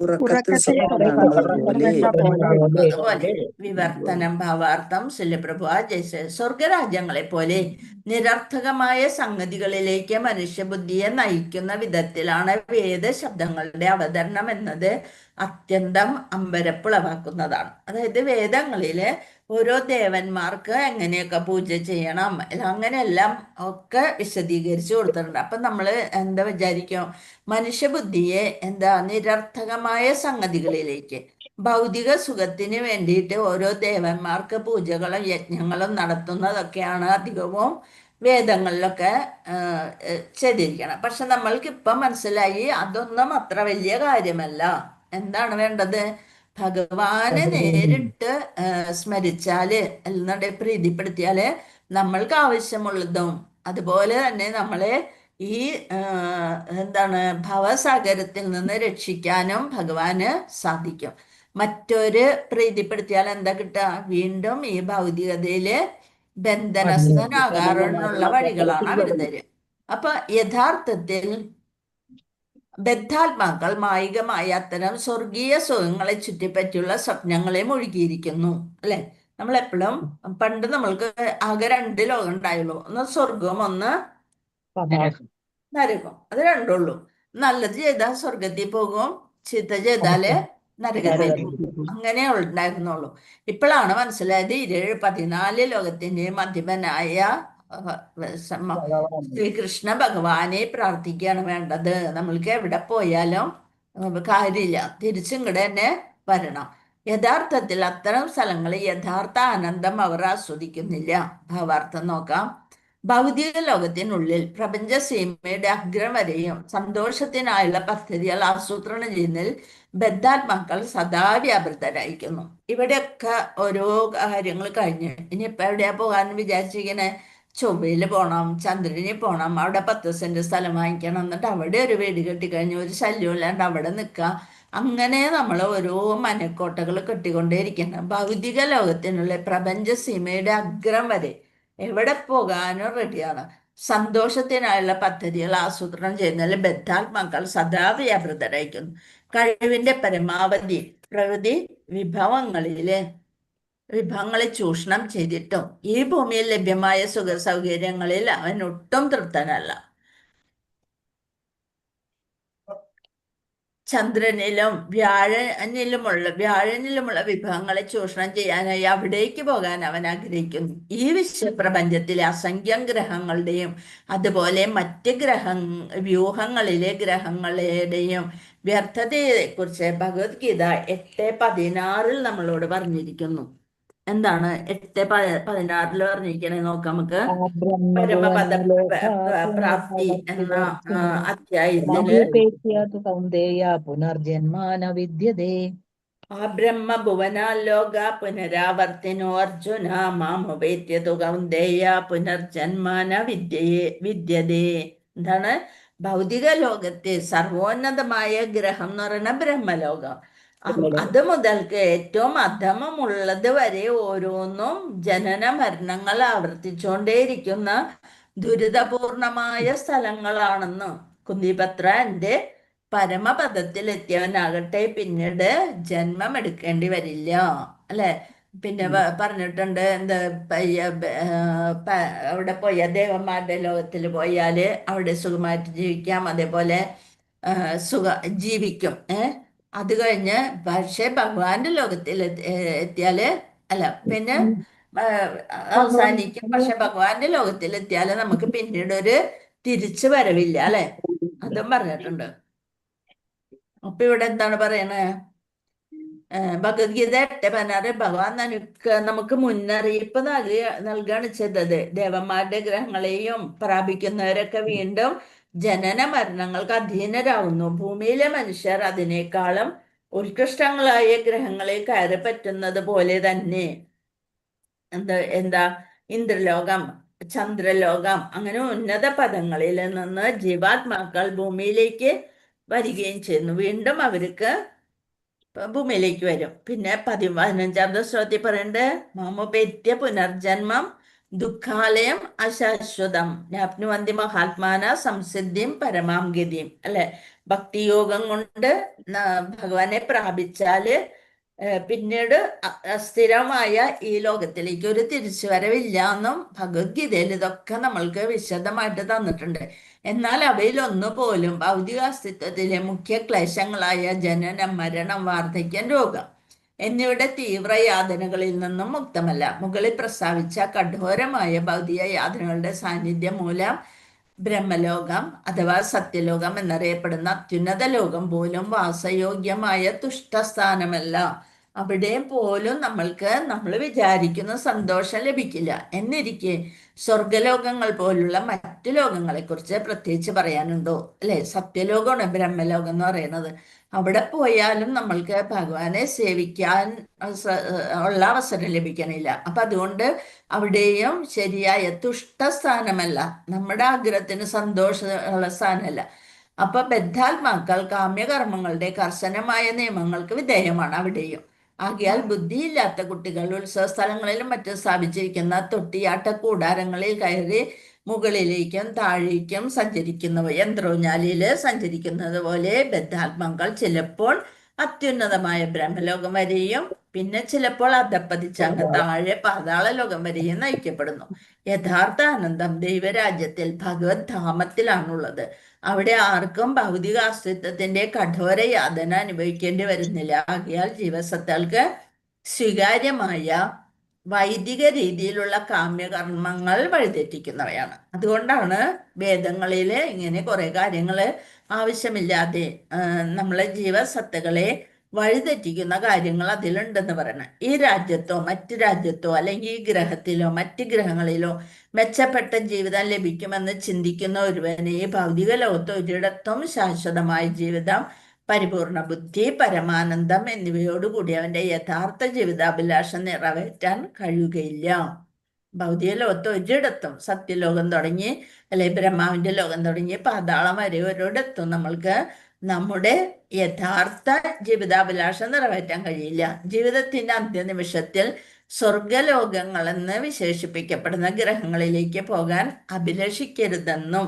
[SPEAKER 3] ഉറക്കത്തിൽ സ്വപ്നം കാണുന്നത് പോലെ
[SPEAKER 2] അതുപോലെ വിവർത്തനം ഭാവാർത്ഥം ശല്യപ്രഭു ജയ്സ സ്വർഗരാജ്യങ്ങളെ പോലെ നിരർത്ഥകമായ സംഗതികളിലേക്ക് മനുഷ്യബുദ്ധിയെ നയിക്കുന്ന വിധത്തിലാണ് വേദശബ്ദങ്ങളുടെ അവതരണം എന്നത് അത്യന്തം അമ്പരപ്പുളവാക്കുന്നതാണ്. അതായത് വേദങ്ങളില് ഓരോ ദേവന്മാർക്ക് എങ്ങനെയൊക്കെ പൂജ ചെയ്യണം അങ്ങനെയെല്ലാം ഒക്കെ വിശദീകരിച്ചു കൊടുത്തിട്ടുണ്ട്. അപ്പൊ നമ്മള് എന്താ വിചാരിക്കും, മനുഷ്യബുദ്ധിയെ നിരർത്ഥകമായ സംഗതികളിലേക്ക് ഭൗതിക സുഖത്തിന് വേണ്ടിയിട്ട് ഓരോ ദേവന്മാർക്ക് പൂജകളും യജ്ഞങ്ങളും നടത്തുന്നതൊക്കെയാണ് അധികവും വേദങ്ങളിലൊക്കെ ചെയ്തിരിക്കണം. പക്ഷെ നമ്മൾക്ക് ഇപ്പം മനസ്സിലായി അതൊന്നും അത്ര വലിയ കാര്യമല്ല. എന്താണ് വേണ്ടത്? ഭഗവാനെ നേരിട്ട് സ്മരിച്ചാല് അല്ലെന്നുണ്ടെങ്കിൽ പ്രീതിപ്പെടുത്തിയാല് നമ്മൾക്ക് ആവശ്യമുള്ളതും അതുപോലെ തന്നെ നമ്മളെ ഈ ഭവസാഗരത്തിൽ നിന്ന് രക്ഷിക്കാനും ഭഗവാന് സാധിക്കും. മറ്റൊരു പ്രീതിപ്പെടുത്തിയാൽ എന്താ കിട്ടുക? വീണ്ടും ഈ ഭൗതികതയില് ബന്ധനസ്ഥനാകാനുള്ള വഴികളാണ് അവർ തരിക. അപ്പൊ യഥാർത്ഥത്തിൽ ബദ്ധാത്മാക്കൾ മായികമായ അത്തരം സ്വർഗീയ സുഖങ്ങളെ ചുറ്റിപ്പറ്റിയുള്ള സ്വപ്നങ്ങളെ മുഴുകിയിരിക്കുന്നു. അല്ലെ? നമ്മളെപ്പോഴും പണ്ട് നമ്മൾക്ക് ആകെ 2 ലോകം ഉണ്ടായുള്ളൂ. ഒന്ന് സ്വർഗവും ഒന്ന് നരകം. അത് രണ്ടുള്ളൂ. നല്ലത് ചെയ്താൽ സ്വർഗത്തിൽ പോകും, ചീത്ത ചെയ്താല് നരകത്തിൽ പോകും. അങ്ങനെ ഉണ്ടായിരുന്നുള്ളൂ. ഇപ്പോഴാണ് മനസ്സിലായത് 14 ലോകത്തിന്റെയും അധിപനായ ശ്രീകൃഷ്ണ ഭഗവാനെ പ്രാർത്ഥിക്കുകയാണ് വേണ്ടത്. നമ്മൾക്ക് എവിടെ പോയാലും കാര്യമില്ല, തിരിച്ചിങ്ങടെ തന്നെ വരണം. യഥാർത്ഥത്തിൽ അത്തരം സ്ഥലങ്ങളിൽ യഥാർത്ഥ ആനന്ദം അവർ ആസ്വദിക്കുന്നില്ല. ഭാവാർത്ഥം നോക്കാം. ഭൗതിക ലോകത്തിനുള്ളിൽ പ്രപഞ്ച സീമയുടെ അഗ്രം വരെയും സന്തോഷത്തിനായുള്ള പദ്ധതികൾ ആസൂത്രണം ചെയ്യുന്നതിൽ ബദ്ധാത്മാക്കൾ സദാ വ്യാപൃതരായിരിക്കുന്നു. ഇവിടെയൊക്കെ ഓരോ കാര്യങ്ങൾ കഴിഞ്ഞ് ഇനിയിപ്പോ എവിടെയാ പോകാൻ വിചാരിച്ചിരിക്കണേ? ചൊവ്വയിൽ പോകണം, ചന്ദ്രനിൽ പോകണം, അവിടെ 10 സെന്റ് സ്ഥലം വാങ്ങിക്കണം, എന്നിട്ട് അവിടെ ഒരു വീട് കെട്ടിക്കഴിഞ്ഞ് ഒരു ശല്യം ഇല്ലാണ്ട് അവിടെ നിൽക്കുക. അങ്ങനെ നമ്മൾ ഓരോ മനക്കോട്ടകൾ കെട്ടിക്കൊണ്ടേയിരിക്കണം. ഭൗതിക ലോകത്തിനുള്ള പ്രപഞ്ച സീമയുടെ അഗ്രം വരെ എവിടെ പോകാനും റെഡിയാണ്. സന്തോഷത്തിനായുള്ള പദ്ധതികൾ ആസൂത്രണം ചെയ്യുന്നതിൽ ബദ്ധാത്മാക്കൾ സദാ വ്യാപൃതരായിരിക്കുന്നു. കഴിവിന്റെ പരമാവധി പ്രകൃതി വിഭവങ്ങളെ ചൂഷണം ചെയ്തിട്ടും ഈ ഭൂമിയിൽ ലഭ്യമായ സുഖ സൗകര്യങ്ങളിൽ അവൻ ഒട്ടും തൃപ്തനല്ല. ചന്ദ്രനിലും വ്യാഴനിലുമുള്ള വിഭവങ്ങളെ ചൂഷണം ചെയ്യാനായി അവിടേക്ക് പോകാൻ അവൻ ആഗ്രഹിക്കുന്നു. ഈ വിശ്വപ്രപഞ്ചത്തിലെ അസംഖ്യം ഗ്രഹങ്ങളുടെയും അതുപോലെ മറ്റ് വ്യൂഹങ്ങളിലെ ഗ്രഹങ്ങളുടെയും വ്യർത്ഥതയെക്കുറിച്ച് ഭഗവത്ഗീത 8:16 നമ്മളോട് പറഞ്ഞിരിക്കുന്നു. എന്താണ് 8:16 പറഞ്ഞിരിക്കണേ? നോക്കാം നമുക്ക്. പരമപദ പ്രാപ്തി എന്ന അധ്യായത്തില്
[SPEAKER 1] പുനർജന്മാന വിദ്യതേ
[SPEAKER 2] ആ ബ്രഹ്മഭുവനാലോക പുനരാവർത്തിനോ അർജുന മാമുപേത്യതു കൗന്ദേയ പുനർജന്മാന വിദ്യതേ. എന്താണ്? ഭൗതിക ലോകത്തെ സർവോന്നതമായ ഗ്രഹം എന്ന് പറയുന്ന ബ്രഹ്മലോകം. അത് മുതൽക്ക് ഏറ്റവും അധമമുള്ളത് വരെ ഓരോന്നും ജനന മരണങ്ങൾ ആവർത്തിച്ചുകൊണ്ടേയിരിക്കുന്ന ദുരിതപൂർണമായ സ്ഥലങ്ങളാണെന്ന് കുന്തിപത്രന്റെ പരമപദത്തിലെത്തിയവനാകട്ടെ പിന്നീട് ജന്മം എടുക്കേണ്ടി വരില്ല. അല്ലെ? പിന്നെ പറഞ്ഞിട്ടുണ്ട് അവിടെ പോയ ദേവന്മാരുടെ ലോകത്തിൽ പോയാല് അവിടെ സുഖമായിട്ട് ജീവിക്കാം, അതേപോലെ ജീവിക്കും. അത് കഴിഞ്ഞ് പക്ഷെ ഭഗവാന്റെ ലോകത്തിൽ എത്തിയാല് പിന്നെ അവസാനിക്കും. പക്ഷെ ഭഗവാന്റെ ലോകത്തിൽ എത്തിയാല് നമുക്ക് പിന്നീട് ഒരു തിരിച്ചു വരവില്ല. അല്ലെ? അതും പറഞ്ഞിട്ടുണ്ട്. അപ്പൊ ഇവിടെ എന്താണ് പറയണേ? ഭഗവത്ഗീത 8:16 ഭഗവാൻ നമുക്ക് മുന്നറിയിപ്പ് നൽകുകയാണ് ചെയ്തത്. ദേവന്മാരുടെ ഗ്രഹങ്ങളെയും പ്രാപിക്കുന്നവരൊക്കെ വീണ്ടും ജനന മരണങ്ങൾക്ക് അധീനരാകുന്നു. ഭൂമിയിലെ മനുഷ്യർ അതിനേക്കാളും ഉത്കൃഷ്ടങ്ങളായ ഗ്രഹങ്ങളിൽ കയറി പറ്റുന്നത് പോലെ തന്നെ എന്താ ഇന്ദ്രലോകം, ചന്ദ്രലോകം, അങ്ങനെ ഉന്നത പദങ്ങളിൽ നിന്ന് ജീവാത്മാക്കൾ ഭൂമിയിലേക്ക് വരികയും ചെയ്യുന്നു. വീണ്ടും അവർക്ക് ഭൂമിയിലേക്ക് വരും. പിന്നെ 15-ാമത്തെ ശ്ലോകത്തിൽ പറയണ്ട്, മാമോപേത്യ പുനർജന്മം ദുഃഖാലയം അശാശ്വതം നാപ്നുവന്തി മഹാത്മാന സംസിദ്ധിം പരമാം ഗതിയും. അല്ലെ, ഭക്തിയോഗം കൊണ്ട് ഭഗവാനെ പ്രാപിച്ചാല് പിന്നീട് അസ്ഥിരമായ ഈ ലോകത്തിലേക്ക് ഒരു തിരിച്ചുവരവില്ല എന്നും ഭഗവത്ഗീതയിൽ ഇതൊക്കെ നമ്മൾക്ക് വിശദമായിട്ട് തന്നിട്ടുണ്ട്. എന്നാൽ അവയിലൊന്നു പോലും ഭൗതിക അസ്തിത്വത്തിലെ മുഖ്യ ക്ലേശങ്ങളായ ജനനം, മരണം, വാർദ്ധക്യം, രോഗം എന്നിവയുടെ തീവ്ര യാതനകളിൽ നിന്നും മുക്തമല്ല. മുകളിൽ പ്രസ്താവിച്ച കഠോരമായ ഭൗതിക യാതനകളുടെ സാന്നിധ്യം മൂലം ബ്രഹ്മലോകം അഥവാ സത്യലോകം എന്നറിയപ്പെടുന്ന അത്യുന്നത ലോകം പോലും വാസയോഗ്യമായ തുഷ്ടസ്ഥാനമല്ല. അവിടെ പോലും നമ്മൾ വിചാരിക്കുന്ന സന്തോഷം ലഭിക്കില്ല. എന്നിരിക്കെ സ്വർഗലോകങ്ങൾ പോലുള്ള മറ്റു ലോകങ്ങളെ കുറിച്ച് പ്രത്യേകിച്ച് പറയാനുണ്ടോ? അല്ലെ, സത്യലോകമാണ് ബ്രഹ്മലോകം എന്ന് പറയുന്നത്. അവിടെ പോയാലും നമ്മൾക്ക് ഭഗവാനെ സേവിക്കാൻ ഉള്ള അവസരം ലഭിക്കണില്ല. അപ്പൊ അതുകൊണ്ട് അവിടെയും ശരിയായ തുഷ്ടസ്ഥാനമല്ല, നമ്മുടെ ആഗ്രഹത്തിന് സന്തോഷമുള്ള സ്ഥാനമല്ല. അപ്പൊ ബദ്ധാത്മാക്കൾ കാമ്യകർമ്മങ്ങളുടെ കർശനമായ നിയമങ്ങൾക്ക് വിധേയമാണ് അവിടെയും. ആകയാൽ ബുദ്ധിയില്ലാത്ത കുട്ടികൾ ഉത്സവ സ്ഥലങ്ങളിലും മറ്റും സ്ഥാപിച്ചിരിക്കുന്ന തൊട്ടിയാട്ട കൂടാരങ്ങളിൽ കയറി മുകളിലേക്കും താഴേക്കും യന്ത്രോഞ്ഞാലിയില് സഞ്ചരിക്കുന്നത് പോലെ ബദ്ധാത്മാക്കൾ ചിലപ്പോൾ അത്യുന്നതമായ ബ്രഹ്മലോകം വരെയും പിന്നെ ചിലപ്പോൾ അധപ്പതിച്ച് അങ്ങ് താഴെ പാതാള ലോകം വരെയും നയിക്കപ്പെടുന്നു. യഥാർത്ഥ ആനന്ദം ദൈവരാജ്യത്തിൽ ഭഗവത് ധാമത്തിലാണുള്ളത്. അവിടെ ആർക്കും ഭൗതിക അസ്തിത്വത്തിന്റെ കഠോര യാതന അനുഭവിക്കേണ്ടി വരുന്നില്ല. ആകയാൽ ജീവസത്തകൾക്ക് സ്വീകാര്യമായ വൈദിക രീതിയിലുള്ള കാമ്യകർമ്മങ്ങൾ വഴിതെറ്റിക്കുന്നവയാണ്. അതുകൊണ്ടാണ് വേദങ്ങളില് ഇങ്ങനെ കുറെ കാര്യങ്ങള് ആവശ്യമില്ലാതെ നമ്മളെ ജീവസത്തകളെ വഴിതെറ്റിക്കുന്ന കാര്യങ്ങൾ അതിലുണ്ടെന്ന് പറയണം. ഈ രാജ്യത്തോ മറ്റു രാജ്യത്തോ അല്ലെങ്കിൽ ഈ ഗ്രഹത്തിലോ മറ്റ് ഗ്രഹങ്ങളിലോ മെച്ചപ്പെട്ട ജീവിതം ലഭിക്കുമെന്ന് ചിന്തിക്കുന്ന ഒരുവന് ഈ ഭൗതിക ലോകത്ത് ഒരിടത്തും ശാശ്വതമായ ജീവിതം, പരിപൂർണ ബുദ്ധി, പരമാനന്ദം എന്നിവയോടുകൂടി അവന്റെ യഥാർത്ഥ ജീവിതാഭിലാഷം നിറവേറ്റാൻ കഴിയുകയില്ല. ഭൗതിക ലോകത്ത് ഒരിടത്തും സത്യലോകം തുടങ്ങി അല്ലെ ബ്രഹ്മാവിന്റെ ലോകം തുടങ്ങി പാതാളം വരെ ഒരിടത്തും നമ്മൾക്ക് നമ്മുടെ യഥാർത്ഥ ജീവിതാഭിലാഷം നിറവേറ്റാൻ കഴിയില്ല. ജീവിതത്തിന്റെ അന്ത്യനിമിഷത്തിൽ സ്വർഗലോകങ്ങളെന്ന് വിശേഷിപ്പിക്കപ്പെടുന്ന ഗ്രഹങ്ങളിലേക്ക് പോകാൻ അഭിലഷിക്കരുതെന്നും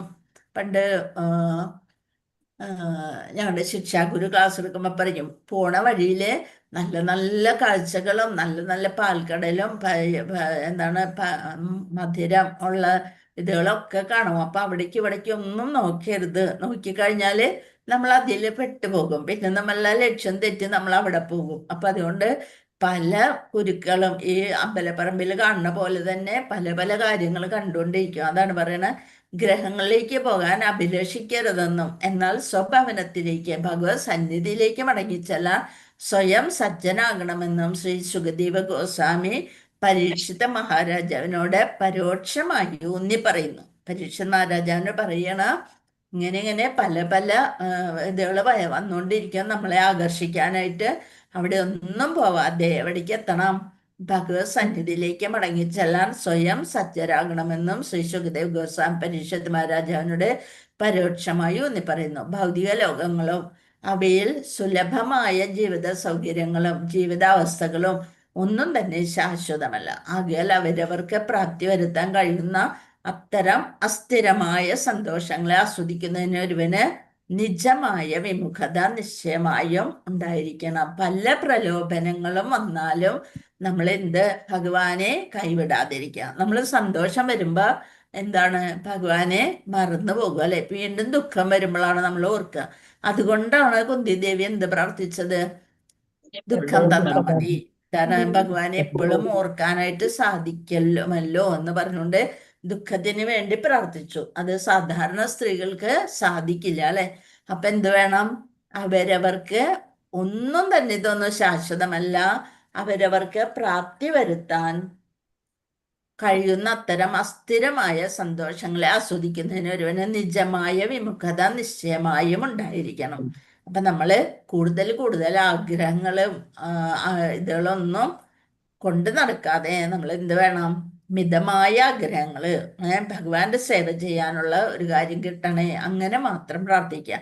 [SPEAKER 2] പണ്ട് ഞങ്ങളുടെ ശിക്ഷാഗുരു ക്ലാസ് എടുക്കുമ്പോൾ പറയും, പോണ വഴിയില് നല്ല നല്ല കാഴ്ചകളും നല്ല നല്ല പാൽക്കടലും മധുരം ഉള്ള ഇതുകളൊക്കെ കാണും. അപ്പൊ അവിടേക്ക് ഇവിടേക്ക് ഒന്നും നോക്കരുത്. നോക്കിക്കഴിഞ്ഞാല് നമ്മൾ അതിൽ പെട്ടുപോകും. പിന്നെ നമ്മളെ ലക്ഷ്യം തെറ്റി നമ്മൾ അവിടെ പോകും. അപ്പൊ അതുകൊണ്ട് പല കുരുക്കളും ഈ അമ്പലപ്പറമ്പിൽ കാണുന്ന പോലെ തന്നെ പല പല കാര്യങ്ങൾ കണ്ടുകൊണ്ടിരിക്കും. അതാണ് പറയണത്, ഗ്രഹങ്ങളിലേക്ക് പോകാൻ അഭിലഷിക്കരുതെന്നും എന്നാൽ സ്വഭവനത്തിലേക്ക് ഭഗവത് സന്നിധിയിലേക്ക് മടങ്ങിച്ചെല്ലാൻ സ്വയം സജ്ജനാകണമെന്നും ശ്രീ സുഖദേവ ഗോസ്വാമി പരീക്ഷിത മഹാരാജാവിനോട് പരോക്ഷമായി ഊന്നി പറയുന്നു. പരീക്ഷിത മഹാരാജാവിന് പറയണ ഇങ്ങനെ പല പല ഇതുകൾ വന്നുകൊണ്ടിരിക്കും നമ്മളെ ആകർഷിക്കാനായിട്ട്. അവിടെ ഒന്നും പോവാതെ എവിടേക്ക് എത്തണം? ഭഗവത് സന്നിധിയിലേക്ക് മടങ്ങിച്ചെല്ലാൻ സ്വയം സജ്ജരാകണമെന്നും ശ്രീ സുഖദേവ് ഗോസ്വാമി പരീക്ഷിത് മഹാരാജാവിനോട് പരോക്ഷമായി ഊന്നി പറയുന്നു. ഭൗതിക ലോകങ്ങളും അവയിൽ സുലഭമായ ജീവിത സൗകര്യങ്ങളും ജീവിതാവസ്ഥകളും ഒന്നും തന്നെ ശാശ്വതമല്ല. ആകയാൽ അവരവർക്ക് പ്രാപ്തി വരുത്താൻ കഴിയുന്ന അത്തരം അസ്ഥിരമായ സന്തോഷങ്ങളെ ആസ്വദിക്കുന്നതിന് ഒരുവന് നിജമായ വിമുഖത നിശ്ചയമായും ഉണ്ടായിരിക്കണം. പല പ്രലോഭനങ്ങളും വന്നാലും നമ്മൾ ഭഗവാനെ കൈവിടാതിരിക്കുക. നമ്മൾ സന്തോഷം വരുമ്പോ ഭഗവാനെ മറന്നു പോകുക അല്ലെ. വീണ്ടും ദുഃഖം വരുമ്പോഴാണ് നമ്മൾ ഓർക്കുക. അതുകൊണ്ടാണ് കുന്തിദേവി പ്രാർത്ഥിച്ചത്? ദുഃഖം തന്നാ മതി, കാരണം ഭഗവാനെ എപ്പോഴും ഓർക്കാനായിട്ട് സാധിക്കല്ലോ എന്ന് പറഞ്ഞുകൊണ്ട് ദുഃഖത്തിന് വേണ്ടി പ്രാർത്ഥിച്ചു. അത് സാധാരണ സ്ത്രീകൾക്ക് സാധിക്കില്ല അല്ലെ. അപ്പൊ എന്ത് വേണം? അവരവർക്ക് ഒന്നും തന്നെ ഇതൊന്നും ശാശ്വതമല്ല. അവരവർക്ക് പ്രാപ്തി വരുത്താൻ കഴിയുന്ന അത്തരം അസ്ഥിരമായ സന്തോഷങ്ങളെ ആസ്വദിക്കുന്നതിന് ഒരുവന് നിജമായ വിമുഖത നിശ്ചയമായും ഉണ്ടായിരിക്കണം. അപ്പൊ നമ്മള് കൂടുതൽ കൂടുതൽ ആഗ്രഹങ്ങളും ഇതുകളൊന്നും കൊണ്ട് നടക്കാതെ നമ്മൾ എന്ത് വേണം? മിതമായ ആഗ്രഹങ്ങള്, ഭഗവാന്റെ സേവ ചെയ്യാനുള്ള ഒരു കാര്യം കിട്ടണേ, അങ്ങനെ മാത്രം പ്രാർത്ഥിക്കുക.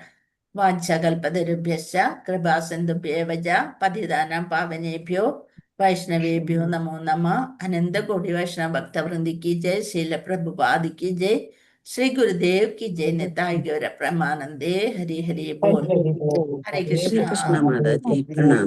[SPEAKER 2] വാഞ്ചകൽപതരുഭ്യശ്ച കൃപാസിന്ധുഭ്യേവച പതിതാനാം പാവനേഭ്യോ വൈഷ്ണവേഭ്യോ നമോ നമ. അനന്തകോടി വൈഷ്ണവ ഭക്തവൃന്ദിക്ക് ജയ്. ശീല പ്രഭുപാദി की जय. श्री गुरुदेव की जय. निताय गौर प्रमानंदे. हरि हरि बोल. हरे
[SPEAKER 3] हरे
[SPEAKER 2] कृष्णा.
[SPEAKER 3] कृष्ण माता जी, प्रणाम।